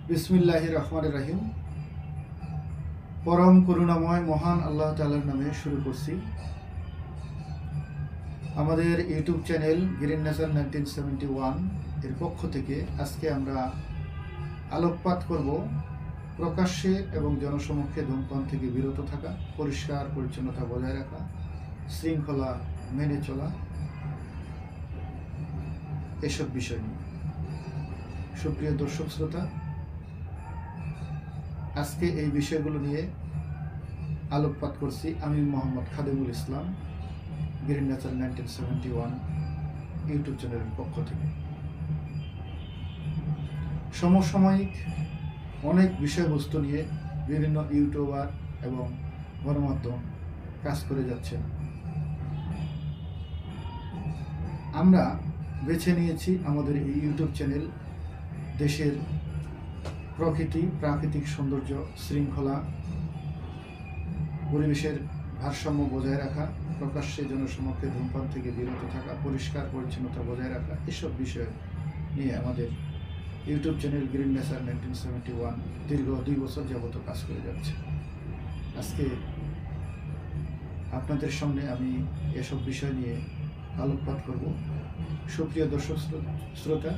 বিসমিল্লাহির রহমানির রহিম। পরম করুণাময় মহান আল্লাহ তাআলার নামে শুরু করছি। আমাদের ইউটিউব চ্যানেল গ্রিন নেচার 1971 এর পক্ষ থেকে আজকে আমরা আলোকপাত করব প্রকাশ্যে এবং জনসমক্ষে ধূমপান থেকে বিরত থাকা, পরিষ্কার পরিচ্ছন্নতা বজায় রাখা, শৃঙ্খলা মেনে চলা, এসব বিষয় নিয়ে। সুপ্রিয় দর্শক শ্রোতা, আজকে এই বিষয়গুলো নিয়ে আলোকপাত করছি আমি মোহাম্মদ খাদেমুল ইসলাম, গ্রিন নেচার 1971 ইউটিউব চ্যানেলের পক্ষ থেকে। সমসাময়িক অনেক বিষয়বস্তু নিয়ে বিভিন্ন ইউটিউবার এবং গণমাধ্যম কাজ করে যাচ্ছেন। আমরা বেছে নিয়েছি আমাদের এই ইউটিউব চ্যানেল দেশের প্রকৃতি, প্রাকৃতিক সৌন্দর্য, শৃঙ্খলা, পরিবেশের ভারসাম্য বজায় রাখা, প্রকাশ্যে জনসমক্ষে ধূমপান থেকে বিরত থাকা, পরিষ্কার পরিচ্ছন্নতা বজায় রাখা, এসব বিষয় নিয়ে আমাদের ইউটিউব চ্যানেল গ্রিন নেচার 1971 দীর্ঘ 2 বছর যাবত কাজ করে যাচ্ছে। আজকে আপনাদের সামনে আমি এসব বিষয় নিয়ে আলোকপাত করব। সুপ্রিয় দর্শক শ্রোতা,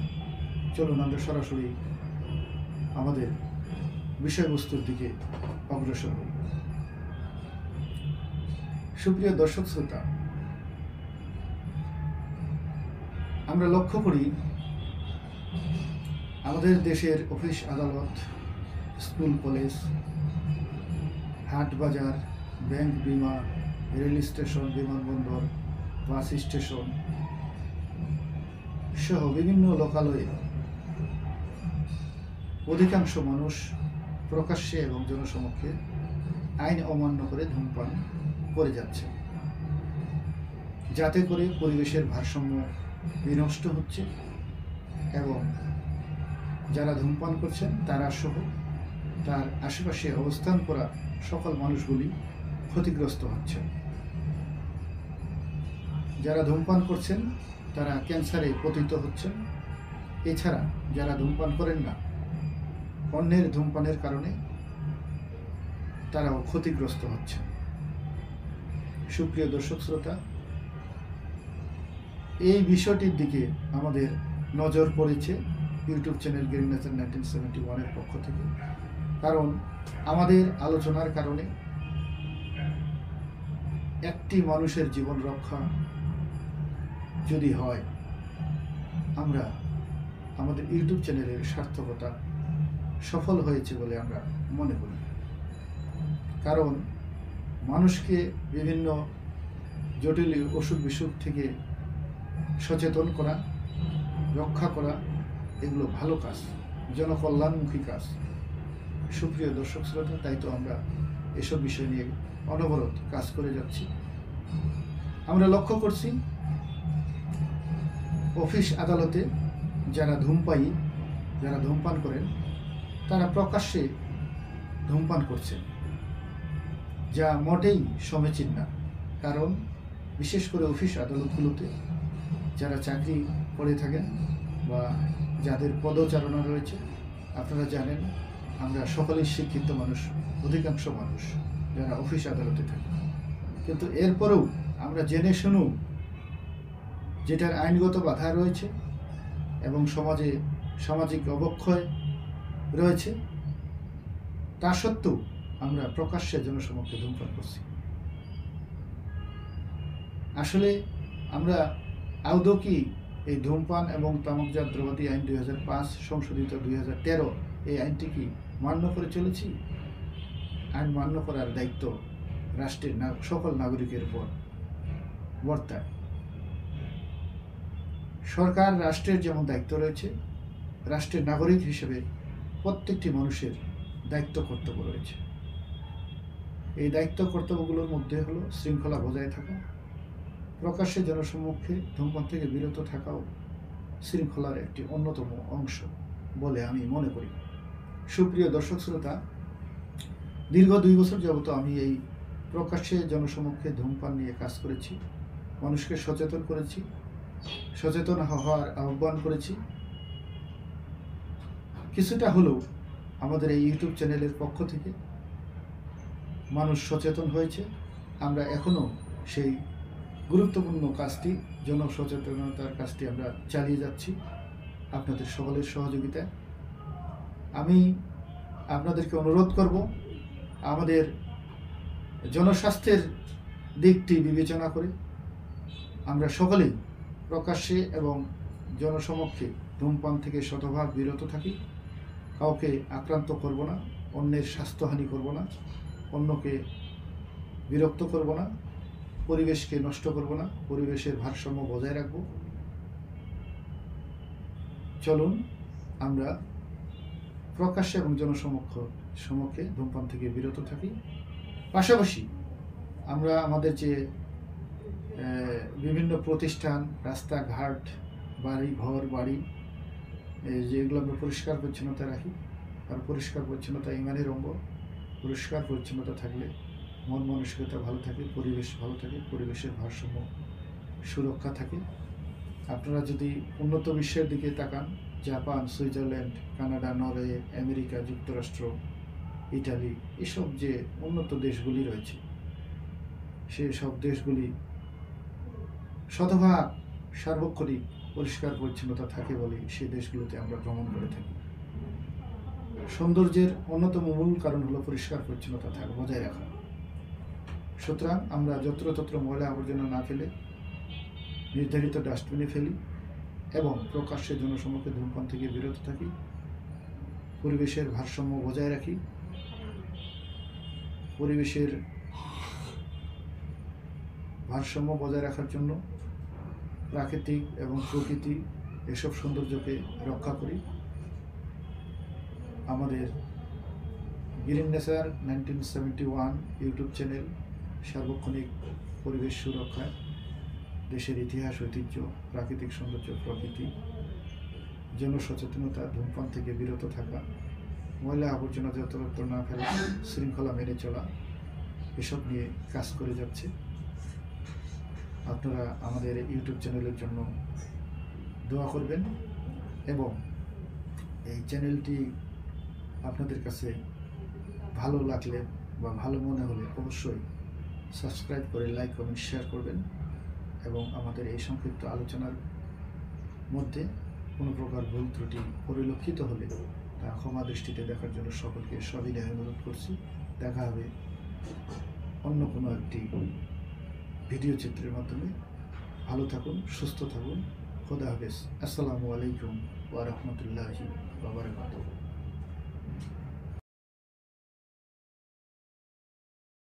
চলুন আমরা সরাসরি আমাদের বিষয়বস্তুর দিকে অগ্রসর হই। সুপ্রিয় দর্শক শ্রোতা, আমরা লক্ষ্য করি আমাদের দেশের অফিস আদালত, স্কুল কলেজ, হাট বাজার, ব্যাংক, বিমা, রেল স্টেশন, বিমানবন্দর, বাস স্টেশন সহ বিভিন্ন লোকালয়ে অধিকাংশ মানুষ প্রকাশ্যে এবং জনসমক্ষে আইন অমান্য করে ধূমপান করে যাচ্ছে, যাতে করে পরিবেশের ভারসাম্য বিনষ্ট হচ্ছে এবং যারা ধূমপান করছেন তারা সহ তার আশেপাশে অবস্থান করা সকল মানুষগুলি ক্ষতিগ্রস্ত হচ্ছে। যারা ধূমপান করছেন তারা ক্যান্সারে পতিত হচ্ছেন। এছাড়া যারা ধূমপান করেন না, অন্যের ধূমপানের কারণে তারাও ক্ষতিগ্রস্ত হচ্ছে। সুপ্রিয় দর্শক শ্রোতা, এই বিষয়টির দিকে আমাদের নজর পড়েছে ইউটিউব চ্যানেল গ্রিন নেচার 1971 এর পক্ষ থেকে। কারণ আমাদের আলোচনার কারণে একটি মানুষের জীবন রক্ষা যদি হয়, আমরা আমাদের ইউটিউব চ্যানেলের সার্থকতা সফল হয়েছে বলে আমরা মনে করি। কারণ মানুষকে বিভিন্ন জটিল অসুখ বিসুখ থেকে সচেতন করা, রক্ষা করা, এগুলো ভালো কাজ, জনকল্যাণমুখী কাজ। সুপ্রিয় দর্শক শ্রোতা, তাই তো আমরা এসব বিষয় নিয়ে অনবরত কাজ করে যাচ্ছি। আমরা লক্ষ্য করছি অফিস আদালতে যারা ধূমপান করেন তারা প্রকাশ্যে ধূমপান করছেন, যা মোটেই সমীচীন না। কারণ বিশেষ করে অফিস আদালতগুলোতে যারা চাকরি করে থাকেন বা যাদের পদচারণা রয়েছে, আপনারা জানেন আমরা সকলেই শিক্ষিত মানুষ, অধিকাংশ মানুষ যারা অফিস আদালতে থাকে। কিন্তু এরপরেও আমরা জেনে শুনেও যেটার আইনগত বাধা রয়েছে এবং সামাজিক অবক্ষয় রয়েছে, তা সত্ত্বেও আমরা প্রকাশ্যে জনসমক্ষে ধূমপান করছি। আসলে আমরা আদৌ কি এই ধূমপান এবং তামাকজাত দ্রব্যাদি আইন 2005 সংশোধিত 2013 এই আইনটি কি মান্য করে চলেছি? আইন মান্য করার দায়িত্ব রাষ্ট্রের সকল নাগরিকের উপর বর্তায়। সরকার, রাষ্ট্রের যেমন দায়িত্ব রয়েছে, রাষ্ট্রের নাগরিক হিসেবে প্রত্যেকটি মানুষের দায়িত্ব কর্তব্য রয়েছে। এই দায়িত্ব কর্তব্যগুলোর মধ্যে হলো শৃঙ্খলা বজায় থাকা, প্রকাশ্যে জনসমক্ষে ধূমপান থেকে বিরত থাকাও শৃঙ্খলার একটি অন্যতম অংশ বলে আমি মনে করি। সুপ্রিয় দর্শক শ্রোতা, দীর্ঘ 2 বছর যাবত আমি এই প্রকাশ্যে জনসমক্ষে ধূমপান নিয়ে কাজ করেছি, মানুষকে সচেতন করেছি, সচেতন হওয়ার আহ্বান করেছি। কিছুটা হলেও আমাদের এই ইউটিউব চ্যানেলের পক্ষ থেকে মানুষ সচেতন হয়েছে। আমরা এখনও সেই গুরুত্বপূর্ণ কাজটি, জনসচেতনতার কাজটি আমরা চালিয়ে যাচ্ছি আপনাদের সকলের সহযোগিতায়। আমি আপনাদেরকে অনুরোধ করব, আমাদের জনস্বাস্থ্যের দিকটি বিবেচনা করে আমরা সকলেই প্রকাশ্যে এবং জনসমক্ষে ধূমপান থেকে শতভাগ বিরত থাকি। কাউকে আক্রান্ত করব না, অন্যের স্বাস্থ্যহানি করব না, অন্যকে বিরক্ত করব না, পরিবেশকে নষ্ট করব না, পরিবেশের ভারসাম্য বজায় রাখব। চলুন আমরা প্রকাশ্যে এবং জনসমক্ষে ধূমপান থেকে বিরত থাকি। পাশাপাশি আমরা আমাদের যে বিভিন্ন প্রতিষ্ঠান, রাস্তাঘাট, বাড়ি ঘর বাড়ি, যেগুলো আমরা পরিষ্কার পরিচ্ছন্নতা রাখি, আর পরিষ্কার পরিচ্ছন্নতা ইমানের অঙ্গ। পরিষ্কার পরিচ্ছন্নতা থাকলে মন মানসিকতা ভালো থাকে, পরিবেশ ভালো থাকে, পরিবেশের ভারসাম্য সুরক্ষা থাকে। আপনারা যদি উন্নত বিশ্বের দিকে তাকান, Japan, Switzerland, Canada, Norway, America যুক্তরাষ্ট্র, ইটালি, এসব যে উন্নত দেশগুলি রয়েছে, সেসব দেশগুলি শতভাগ সার্বক্ষণিক পরিষ্কার পরিচ্ছন্নতা থাকে বলে সেই দেশগুলোতে আমরা ভ্রমণ করে থাকি। সৌন্দর্যের অন্যতম মূল কারণ হলো পরিষ্কার পরিচ্ছন্নতা বজায় রাখা। সুতরাং আমরা যত্রতত্র ময়লা আবর্জনা না ফেলে নির্ধারিত ডাস্টবিনে ফেলি এবং প্রকাশ্যে জনসমক্ষে ধূমপান থেকে বিরত থাকি, পরিবেশের ভারসাম্য বজায় রাখি। পরিবেশের ভারসাম্য বজায় রাখার জন্য প্রাকৃতিক এবং প্রকৃতি এসব সৌন্দর্যকে রক্ষা করি। আমাদের গ্রিন নেচার 1971 ইউটিউব চ্যানেল সার্বক্ষণিক পরিবেশ সুরক্ষায় দেশের ইতিহাস, ঐতিহ্য, প্রাকৃতিক সৌন্দর্য, প্রকৃতি, জনসচেতনতা, ধূমপান থেকে বিরত থাকা, ময়লা আবর্জনা যত্রতত্র না ফেলা, শৃঙ্খলা মেনে চলা, এসব নিয়ে কাজ করে যাচ্ছে। আপনারা আমাদের ইউটিউব চ্যানেলের জন্য দোয়া করবেন এবং এই চ্যানেলটি আপনাদের কাছে ভালো লাগলে বা ভালো মনে হলে অবশ্যই সাবস্ক্রাইব করে লাইক, কমেন্ট, শেয়ার করবেন এবং আমাদের এই সংক্ষিপ্ত আলোচনার মধ্যে কোনো প্রকার ভুল ত্রুটি পরিলক্ষিত হলে তা ক্ষমা দৃষ্টিতে দেখার জন্য সকলকে সবিনয়ে অনুরোধ করছি। দেখা হবে অন্য কোনো একটি ভিডিও চিত্রের মাধ্যমে। ভালো থাকুন, সুস্থ থাকুন। খোদা হাফেজ। আসসালামু আলাইকুম ওয়া রাহমাতুল্লাহি ওয়া বারাকাতুহু।